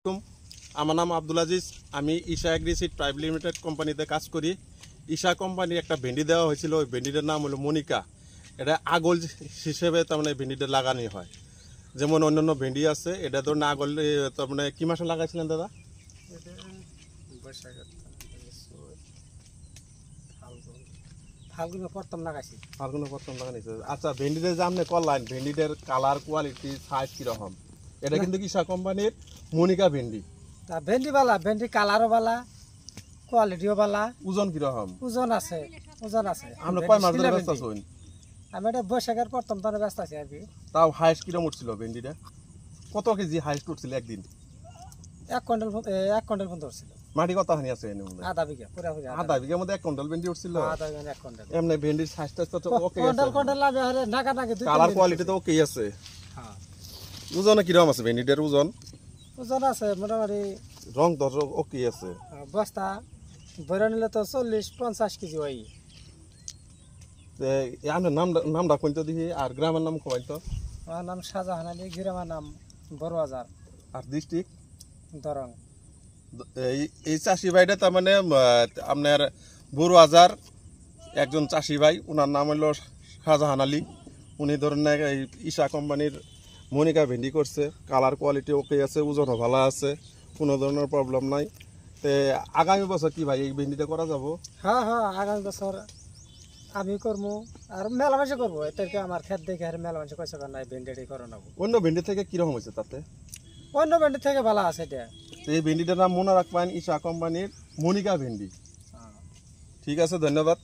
আলাইকুম। আমার নাম আব্দুল আজিজ। আমি ঈশা এগ্রিসিড প্রাইভেট লিমিটেড কোম্পানিতে কাজ করি। ঈশা কোম্পানির একটা ভেন্ডি দেওয়া হয়েছিল, ওই ভেন্ডিটার নাম হলো মনিকা। এটা আগল হিসেবে তার মানে ভেন্ডিটা লাগানো হয়। যেমন অন্যান্য ভেন্ডি আছে, এটা ধরুন আগল তার মানে কি মাসে লাগাইছিলেন দাদা? ফাল্গুনে প্রথম লাগাইছি। ফাল্গুনে প্রথম লাগাইছে। আচ্ছা, ভেন্ডিটা যে আপনি করলেন, ভেন্ডিটার কালার, কোয়ালিটি, সাইজ কিরকম? এটা কিন্তু ঈশা কোম্পানির মনিকা ভেন্ডি। তা ভেন্ডি বালা, ভেন্ডি কালারও বালা, কোয়ালিটিও বালা। ওজন কিরকম? ওজন আছে, ওজন আছে। আমরা কয় মাস ধরে ব্যস্ত আছেন? আমি এটা বৈশাখের প্রথম তনে ব্যস্ত আছি আর কি। তাও হাইস্ট কিরকম উঠছিল ভেন্ডিটা? কত কেজি হাইস্ট উঠছিল একদিন? 1 কুইন্টাল পর্যন্ত উঠছিল। মাটি কত হানি আছে এনে মধ্যে? আধা বিঘা, পুরাপুরি আধা বিঘার মধ্যে 1 কুইন্টাল ভেন্ডি উঠছিল। আধা বিঘা 1 কুইন্টাল। এমনি ভেন্ডির সাইজটা তো ওকে আছে। কুইন্টাল লাভে হারে নাকা নাকি দুই কালার কোয়ালিটি তো ওকে আছে। হ্যাঁ। ওজনে কিরকম আছে ভেন্ডিটার ওজন? ওজন আছে মোটামুটি রং তো ওকে আছে। বস্তা ভরে নিলে তো 40-50 কেজি হয়। আপনার নামটা কোনটা দিহি আর গ্রামের নাম কই তো? আমার নাম শাহজাহান আলী, গ্রামের নাম বড়বাজার, আর ডিস্ট্রিক্ট দরং। এই চাষি ভাইটা তার মানে আপনার বড়বাজার একজন চাষি ভাই, ওনার নাম হলো শাহজাহান আলী। উনি ধরেন এই ঈশা কোম্পানির মনিকা ভেন্ডি করছে। কালার কোয়ালিটি ওকে আছে, ওজনও ভালো আছে, কোনো ধরনের প্রবলেম নাই। তে আগামী বছর কি ভাই এই ভেন্ডিটা করা যাব? হ্যাঁ হ্যাঁ, আগামী বছর আমি করবো আর মেলা মাসে করবো। এদেরকে আমার খেত দেখে আর মেলা মাসে কইছে নাই ভেন্ডি করে নেবো। অন্য ভেন্ডি থেকে কিরকম হয়েছে তাতে? অন্য ভেন্ডি থেকে ভালো আছে এটা। এই ভেন্ডিটার নাম মনে রাখবেন ঈশা কোম্পানির মনিকা ভেন্ডি। ঠিক আছে, ধন্যবাদ।